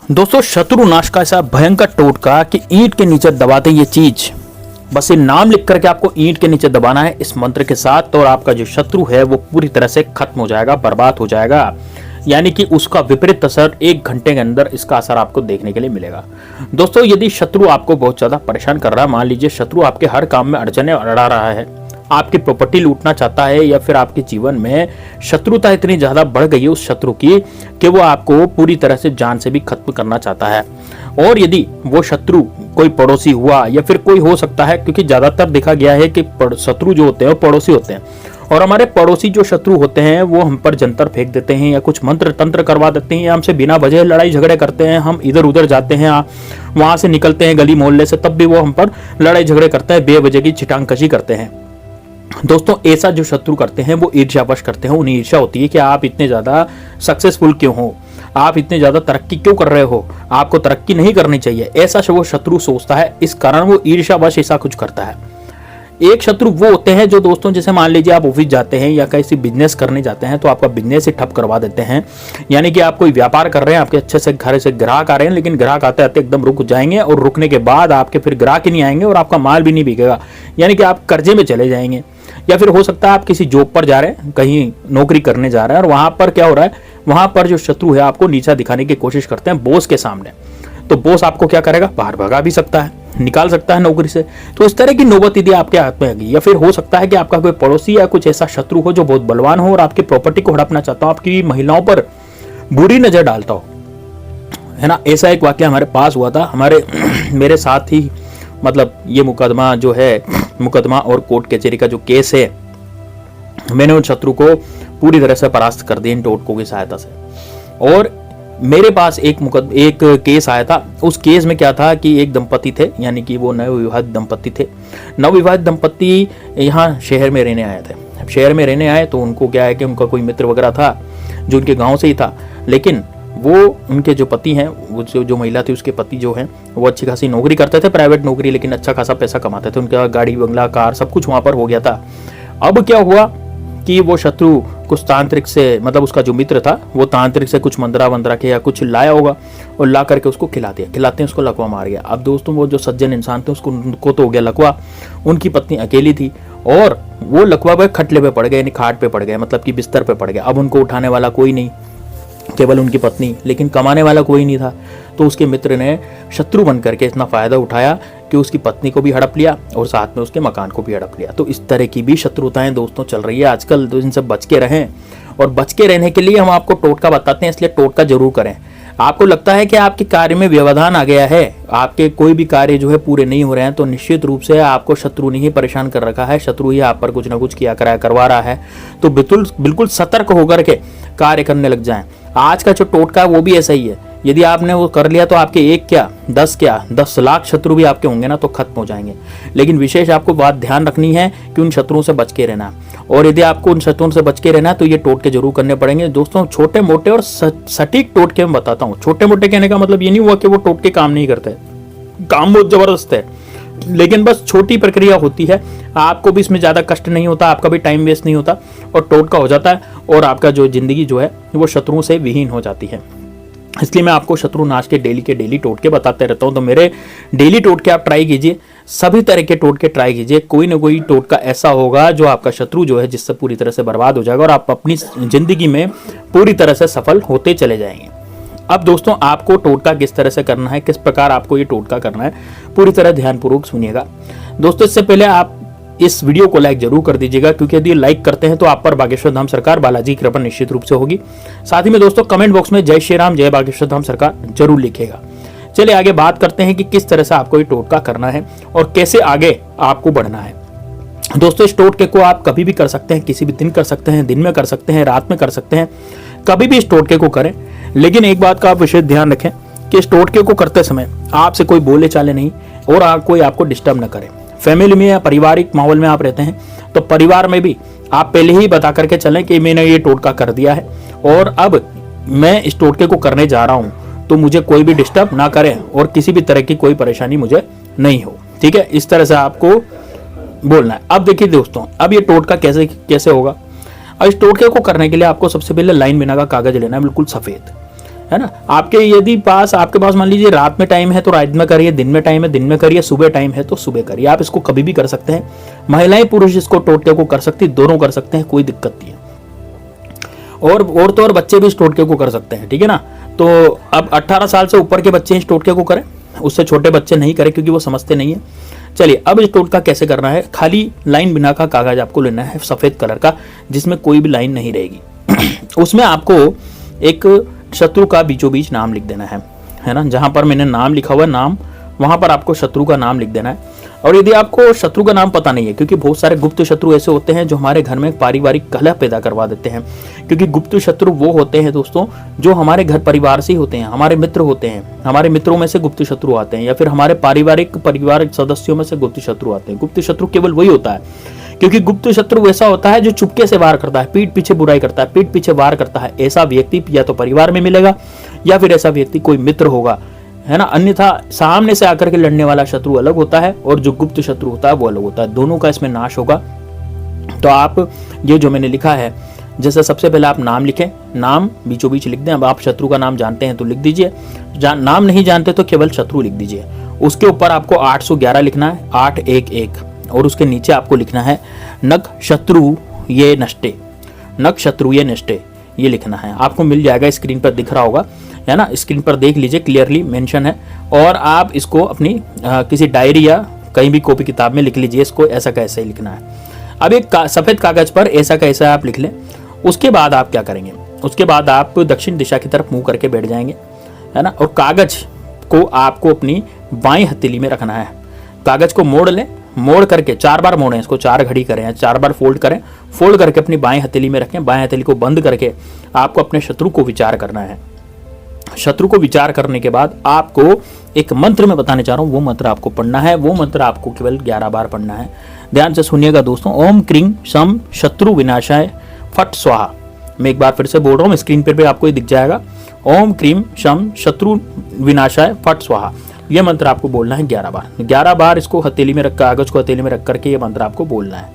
दोस्तों शत्रुनाश का ऐसा भयंकर टोटका कि ईंट के नीचे दबाते ये चीज, बस ये नाम लिख करके आपको ईंट के नीचे दबाना है इस मंत्र के साथ, और आपका जो शत्रु है वो पूरी तरह से खत्म हो जाएगा, बर्बाद हो जाएगा। यानी कि उसका विपरीत असर 1 घंटे के अंदर इसका असर आपको देखने के लिए मिलेगा। दोस्तों यदि शत्रु आपको बहुत ज्यादा परेशान कर रहा है, मान लीजिए शत्रु आपके हर काम में अड़चने अड़ा रहा है, आपकी प्रॉपर्टी लूटना चाहता है, या फिर आपके जीवन में शत्रुता इतनी ज्यादा बढ़ गई है उस शत्रु की कि वो आपको पूरी तरह से जान से भी खत्म करना चाहता है। और यदि वो शत्रु कोई पड़ोसी हुआ या फिर कोई हो सकता है, क्योंकि ज्यादातर देखा गया है कि शत्रु जो होते हैं वो पड़ोसी होते हैं, और हमारे पड़ोसी जो शत्रु होते हैं वो हम पर जंतर फेंक देते हैं या कुछ मंत्र तंत्र करवा देते हैं, या हमसे बिना वजह लड़ाई झगड़े करते हैं। हम इधर उधर जाते हैं, वहां से निकलते हैं गली मोहल्ले से, तब भी वो हम पर लड़ाई झगड़े करते हैं, बेवजह की छिटांगकशी करते हैं। दोस्तों ऐसा जो शत्रु करते हैं वो ईर्ष्यावश करते हैं। उन्हें ईर्ष्या होती है कि आप इतने ज्यादा सक्सेसफुल क्यों हो, आप इतने ज्यादा तरक्की क्यों कर रहे हो, आपको तरक्की नहीं करनी चाहिए, ऐसा वो शत्रु सोचता है। इस कारण वो ईर्ष्यावश ऐसा कुछ करता है। एक शत्रु वो होते हैं जो दोस्तों जैसे मान लीजिए आप ऑफिस जाते हैं या किसी बिजनेस करने जाते हैं तो आपका बिजनेस ही ठप करवा देते हैं। यानी कि आप कोई व्यापार कर रहे हैं, आपके अच्छे से घर से ग्राहक आ रहे हैं, लेकिन ग्राहक आते आते एकदम रुक जाएंगे, और रुकने के बाद आपके फिर ग्राहक ही नहीं आएंगे और आपका माल भी नहीं बिकेगा। यानी कि आप कर्जे में चले जाएंगे। या फिर हो सकता है आप किसी जॉब पर जा रहे हैं, कहीं नौकरी करने जा रहे हैं, और वहां पर क्या हो रहा है, वहां पर जो शत्रु है आपको नीचा दिखाने की कोशिश करते हैं बॉस के सामने। तो बॉस आपको क्या करेगा, बाहर भगा भी सकता है, निकाल सकता है नौकरी से। तो इस तरह की नौबत यदि आपके हाथ में आ गई, या फिर हो सकता है कि आपका कोई पड़ोसी या कुछ ऐसा शत्रु हो जो बहुत बलवान हो और आपकी प्रॉपर्टी को हड़पना चाहता हो, आपकी महिलाओं पर बुरी नजर डालता हो, है ना। ऐसा एक वाकया हमारे पास हुआ था, हमारे मेरे साथ ही, मतलब ये मुकदमा जो है, मुकदमा और कोर्ट कचहरी का जो केस है, मैंने उन शत्रु को पूरी तरह से परास्त कर दिया इन टोटकों की सहायता से। और मेरे पास एक केस आया था। उस केस में क्या था कि एक दंपति थे, यानी कि वो नवविवाहित दंपति थे। नवविवाहित दंपति यहाँ शहर में रहने आए थे। शहर में रहने आए तो उनको क्या है कि उनका कोई मित्र वगैरह था जो उनके गांव से ही था, लेकिन वो उनके जो पति हैं, वो जो महिला थी उसके पति जो हैं वो अच्छी खासी नौकरी करते थे, प्राइवेट नौकरी, लेकिन अच्छा खासा पैसा कमाते थे। उनका गाड़ी बंगला कार सब कुछ वहां पर हो गया था। अब क्या हुआ कि वो शत्रु कुछ तांत्रिक से, मतलब उसका जो मित्र था वो तांत्रिक से कुछ मंदरा वंदरा के या कुछ लाया होगा, और ला करके उसको खिला दिया। खिलाते हैं उसको लकवा मार गया। अब दोस्तों वो जो सज्जन इंसान थे उनको तो हो गया लकवा, उनकी पत्नी अकेली थी और वो लकवा पे खटले पे पड़ गए, यानी खाट पे पड़ गए, मतलब कि बिस्तर पे पड़ गए। अब उनको उठाने वाला कोई नहीं, केवल उनकी पत्नी, लेकिन कमाने वाला कोई नहीं था। तो उसके मित्र ने शत्रु बन करके इतना फायदा उठाया कि उसकी पत्नी को भी हड़प लिया और साथ में उसके मकान को भी हड़प लिया। तो इस तरह की भी शत्रुताएं दोस्तों चल रही है आजकल, तो इनसे बच के रहें। और बच के रहने के लिए हम आपको टोटका बताते हैं, इसलिए टोटका जरूर करें। आपको लगता है कि आपके कार्य में व्यवधान आ गया है, आपके कोई भी कार्य जो है पूरे नहीं हो रहे हैं, तो निश्चित रूप से आपको शत्रु ने ही परेशान कर रखा है, शत्रु ही आप पर कुछ ना कुछ किया करवा रहा है। तो बिल्कुल सतर्क होकर के कार्य करने लग जाएं। आज का जो टोटका है वो भी ऐसा ही है। यदि आपने वो कर लिया तो आपके 1 क्या 10 लाख शत्रु भी आपके होंगे ना तो खत्म हो जाएंगे। लेकिन विशेष आपको बात ध्यान रखनी है कि उन शत्रुओं से बच के रहना, और यदि आपको उन शत्रुओं से बच के रहना है तो ये टोटके जरूर करने पड़ेंगे। दोस्तों छोटे मोटे और सटीक टोटके मैं बताता हूँ। छोटे मोटे कहने का मतलब ये नहीं हुआ कि वो टोटके काम नहीं करते, काम बहुत जबरदस्त है, लेकिन बस छोटी प्रक्रिया होती है। आपको भी इसमें ज्यादा कष्ट नहीं होता, आपका भी टाइम वेस्ट नहीं होता, और टोटका हो जाता है, और आपका जो जिंदगी जो है वो शत्रुओं से विहीन हो जाती है। इसलिए मैं आपको शत्रुनाश के डेली टोटके बताते रहता हूं। तो मेरे डेली टोटके आप ट्राई कीजिए, सभी तरह के टोटके ट्राई कीजिए। कोई ना कोई टोटका ऐसा होगा जो आपका शत्रु जो है जिससे पूरी तरह से बर्बाद हो जाएगा, और आप अपनी जिंदगी में पूरी तरह से सफल होते चले जाएंगे। अब दोस्तों आपको टोटका किस तरह से करना है, किस प्रकार आपको ये टोटका करना है, पूरी तरह ध्यानपूर्वक सुनिएगा। दोस्तों इससे पहले आप इस वीडियो को लाइक जरूर कर दीजिएगा, क्योंकि यदि लाइक करते हैं तो आप पर बागेश्वर धाम सरकार बालाजी की कृपा निश्चित रूप से होगी। साथ ही में दोस्तों कमेंट बॉक्स में जय श्री राम, जय बागेश्वर धाम सरकार जरूर लिखेगा। चलिए आगे बात करते हैं कि किस तरह से आपको ये टोटका करना है और कैसे आगे आपको बढ़ना है। दोस्तों इस टोटके को आप कभी भी कर सकते हैं, किसी भी दिन कर सकते हैं, दिन में कर सकते हैं, रात में कर सकते हैं, कभी भी इस टोटके को करें। लेकिन एक बात का आप विशेष ध्यान रखें कि इस टोटके को करते समय आपसे कोई बोले चाले नहीं, और कोई आपको डिस्टर्ब न करे। फैमिली में या पारिवारिक माहौल में आप रहते हैं तो परिवार में भी आप पहले ही बता करके चलें कि मैंने ये टोटका कर दिया है और अब मैं इस टोटके को करने जा रहा हूं, तो मुझे कोई भी डिस्टर्ब ना करे और किसी भी तरह की कोई परेशानी मुझे नहीं हो। ठीक है, इस तरह से आपको बोलना है। अब देखिए दोस्तों, अब ये टोटका कैसे होगा। अब इस टोटके को करने के लिए आपको सबसे पहले लाइन बिना का कागज लेना है, बिल्कुल सफेद। है ना। आपके पास मान लीजिए रात में टाइम है तो रात में करिए, दिन में टाइम है दिन में करिए, सुबह टाइम है तो सुबह करिए। आप इसको कभी भी कर सकते हैं, महिलाएं पुरुष इसको टोटके को कर सकती, दोनों कर सकते हैं, कोई दिक्कत नहीं है। और बच्चे भी इस टोटके को कर सकते हैं, ठीक है ना। तो अब 18 साल से ऊपर के बच्चे इस टोटके को करें, उससे छोटे बच्चे नहीं करें क्योंकि वो समझते नहीं है। चलिए अब इस टोटका कैसे करना है। खाली लाइन बिना का कागज आपको लेना है सफेद कलर का, जिसमें कोई भी लाइन नहीं रहेगी। उसमें आपको एक शत्रु का बीचों बीच नाम लिख देना है ना। जहां पर मैंने नाम लिखा हुआ है नाम, वहां पर आपको शत्रु का नाम लिख देना है। और यदि आपको शत्रु का नाम पता नहीं है, क्योंकि बहुत सारे गुप्त शत्रु ऐसे होते हैं जो हमारे घर में पारिवारिक कलह पैदा करवा देते हैं, क्योंकि गुप्त शत्रु वो होते हैं दोस्तों जो हमारे घर परिवार से ही होते हैं, हमारे मित्र होते हैं, हमारे मित्रों में से गुप्त शत्रु आते हैं, या फिर हमारे परिवार सदस्यों में से गुप्त शत्रु आते हैं। गुप्त शत्रु केवल वही होता है, क्योंकि गुप्त शत्रु वैसा होता है जो चुपके से वार करता है, पीठ पीछे बुराई करता है, पीठ पीछे वार करता है। ऐसा व्यक्ति या तो परिवार में मिलेगा या फिर ऐसा व्यक्ति कोई मित्र होगा, है ना। अन्यथा सामने से आकर के लड़ने वाला शत्रु अलग होता है और जो गुप्त शत्रु होता है वो अलग होता है, दोनों का इसमें नाश होगा। तो आप ये जो मैंने लिखा है, जैसे सबसे पहले आप नाम लिखें, नाम बीचों बीच लिख दें। अब आप शत्रु का नाम जानते हैं तो लिख दीजिए, नाम नहीं जानते तो केवल शत्रु लिख दीजिए। उसके ऊपर आपको 811 लिखना है, 811, और उसके नीचे आपको लिखना है नक शत्रु ये नष्टे, नक शत्रु ये नष्टे, ये लिखना है। आपको मिल जाएगा, स्क्रीन पर दिख रहा होगा, है ना। स्क्रीन पर देख लीजिए, क्लियरली मेंशन है। और आप इसको अपनी किसी डायरी या कहीं भी कॉपी किताब में लिख लीजिए, इसको ऐसा कैसे ही लिखना है। अब एक सफेद कागज पर ऐसा कैसा आप लिख लें। उसके बाद आप क्या करेंगे, उसके बाद आप दक्षिण दिशा की तरफ मुंह करके बैठ जाएंगे, है ना। और कागज को आपको अपनी बाएं हथेली में रखना है। कागज को मोड़ लें, मोड़ करके 4 बार मोड़ें, इसको 4 घड़ी करें, 4 बार फोल्ड करें, फोल्ड करके अपनी बाएं हथेली में रखें। बाएं हथेली को बंद करके आपको अपने शत्रु को विचार करना है। शत्रु को विचार करने के बाद आपको एक मंत्र में बताने चाह रहा हूं, वो मंत्र आपको पढ़ना है। वो मंत्र आपको केवल 11 बार पढ़ना है। ध्यान से सुनिएगा दोस्तों। ओम क्रीं शम शत्रु विनाशाय फट स्वाहा। मैं एक बार फिर से बोल रहा हूं, स्क्रीन पर भी आपको ये दिख जाएगा। ओम क्रीं शम शत्रु विनाशाय फट स्वाहा। यह मंत्र आपको बोलना है 11 बार। 11 बार इसको हथेली में रख, कागज को हथेली में रख करके ये मंत्र आपको बोलना है,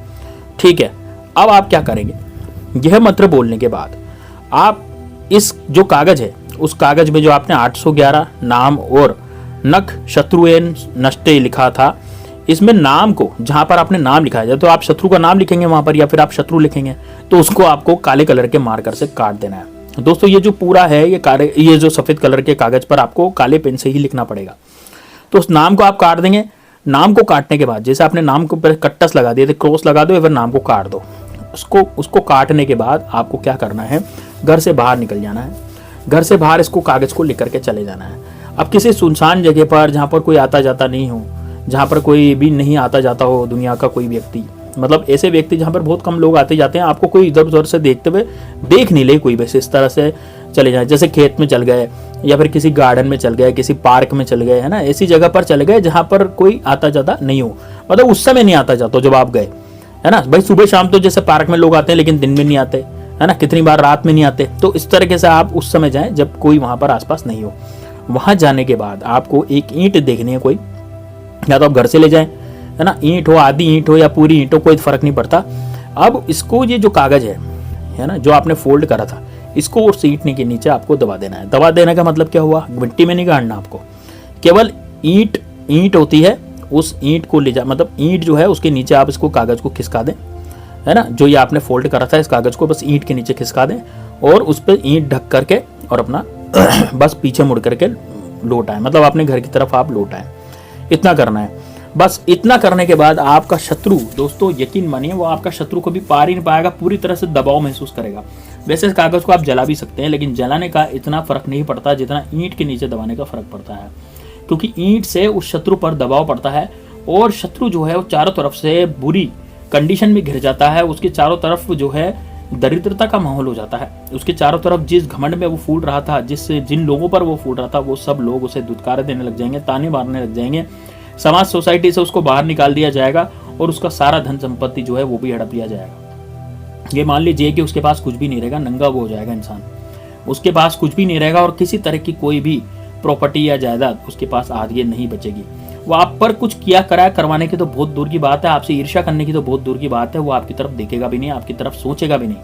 ठीक है। अब आप क्या करेंगे, यह मंत्र बोलने के बाद आप इस जो कागज है, उस कागज में जो आपने 811 नाम और नख शत्रुएन नष्टे लिखा था, इसमें नाम को, जहां पर आपने नाम लिखा है, तो आप शत्रु का नाम लिखेंगे वहां पर, या फिर आप शत्रु लिखेंगे, तो उसको आपको काले कलर के मार्कर से काट देना है। दोस्तों ये जो पूरा है ये जो सफेद कलर के कागज पर आपको काले पेन से ही लिखना पड़ेगा। तो उस नाम को आप काट देंगे। नाम को काटने के बाद, जैसे आपने नाम को पहले कट्टस लगा दिए थे, क्रॉस लगा दो या फिर नाम को काट दो। उसको काटने के बाद आपको क्या करना है, घर से बाहर निकल जाना है। घर से बाहर इसको कागज को लेकर के चले जाना है। अब किसी सुनसान जगह पर, जहाँ पर कोई आता जाता नहीं हो, जहाँ पर कोई भी नहीं आता जाता हो दुनिया का कोई व्यक्ति, मतलब ऐसे व्यक्ति जहाँ पर बहुत कम लोग आते जाते हैं, आपको कोई इधर उधर से देखते हुए देख नहीं ले कोई, वैसे इस तरह से चले जाए। जैसे खेत में चल गए या फिर किसी गार्डन में चल गए, किसी पार्क में चल गए, है ना, ऐसी जगह पर चले गए जहाँ पर कोई आता जाता नहीं हो, मतलब उस समय नहीं आता जाता जब आप गए, है ना। भाई सुबह शाम तो जैसे पार्क में लोग आते हैं, लेकिन दिन में नहीं आते, है ना, कितनी बार रात में नहीं आते। तो इस तरीके से आप उस समय जाएं जब कोई वहां पर आसपास नहीं हो। वहां जाने के बाद आपको एक ईंट देखनी है कोई, या तो आप घर से ले जाएं, है ना, ईंट हो, आधी ईंट हो या पूरी ईंट हो, कोई फर्क नहीं पड़ता। अब इसको, ये जो कागज है ना, जो आपने फोल्ड करा था, इसको उस ईंट के नीचे आपको दबा देना है। दबा देने का मतलब क्या हुआ, मिट्टी में नहीं गाड़ना आपको, केवल ईंट होती है, उस ईंट को ले जा, मतलब ईंट जो है उसके नीचे आप इसको कागज को खिसका दें, है ना। जो ये आपने फोल्ड करा था, इस कागज को बस ईंट के नीचे खिसका दें और उस पर ईंट ढक करके और अपना बस पीछे मुड़ करके लौट आए, मतलब अपने घर की तरफ आप लौट आए। इतना करना है बस। इतना करने के बाद आपका शत्रु, दोस्तों यकीन मानिए, वो आपका शत्रु कभी पार ही नहीं पाएगा, पूरी तरह से दबाव महसूस करेगा। वैसे इस कागज को आप जला भी सकते हैं, लेकिन जलाने का इतना फर्क नहीं पड़ता जितना ईंट के नीचे दबाने का फर्क पड़ता है, क्योंकि ईंट से उस शत्रु पर दबाव पड़ता है और शत्रु जो है वो चारों तरफ से बुरी कंडीशन में घिर जाता है। उसके चारों तरफ जो है दरिद्रता का माहौल हो जाता है। उसके चारों तरफ जिस घमंड में वो फूल रहा था, जिन लोगों पर वो फूल रहा था, वो सब लोग उसे दुत्कारे देने लग जाएंगे, ताने मारने लग जाएंगे। समाज सोसाइटी से उसको बाहर निकाल दिया जाएगा और उसका सारा धन संपत्ति जो है वो भी हड़प लिया जाएगा। ये मान लीजिए कि उसके पास कुछ भी नहीं रहेगा, नंगा वो हो जाएगा इंसान, उसके पास कुछ भी नहीं रहेगा और किसी तरह की कोई भी प्रॉपर्टी या जायदाद उसके पास आगे नहीं बचेगी। वो आप पर कुछ किया कराया करवाने की तो बहुत दूर की बात है, आपसे ईर्ष्या करने की तो बहुत दूर की बात है, वो आपकी तरफ देखेगा भी नहीं, आपकी तरफ सोचेगा भी नहीं।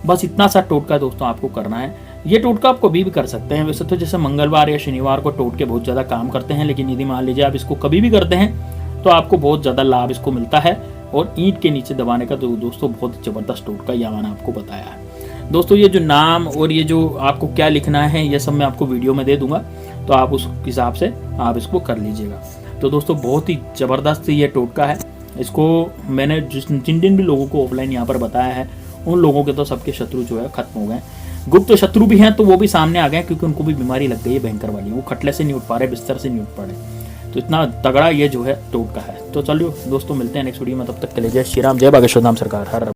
बस इतना सा टोटका दोस्तों आपको करना है। ये टोटका आप कभी भी कर सकते हैं। वैसे तो जैसे मंगलवार या शनिवार को टोटके बहुत ज़्यादा काम करते हैं, लेकिन यदि मान लीजिए आप इसको कभी भी करते हैं तो आपको बहुत ज़्यादा लाभ इसको मिलता है। और ईंट के नीचे दबाने का तो दोस्तों बहुत ज़बरदस्त टोटका यह मैंने आपको बताया है। दोस्तों ये जो नाम और ये जो आपको क्या लिखना है ये सब मैं आपको वीडियो में दे दूंगा, तो आप उस हिसाब से आप इसको कर लीजिएगा। तो दोस्तों बहुत ही ज़बरदस्त ये टोटका है। इसको मैंने जिन जिन भी लोगों को ऑफलाइन यहाँ पर बताया है उन लोगों के तो सबके शत्रु जो है खत्म हो गए। गुप्त शत्रु भी हैं तो वो भी सामने आ गए, क्योंकि उनको भी बीमारी लग गई है भयंकर वाली। वो खटले से नहीं उठ पा रहे, बिस्तर से नहीं उठ पा रहे। तो इतना तगड़ा ये जो है टोटका है। तो चलिए दोस्तों मिलते हैं नेक्स्ट वीडियो में, तब तक के लिए जय श्री राम, जय बागेश्वर धाम सरकार, हर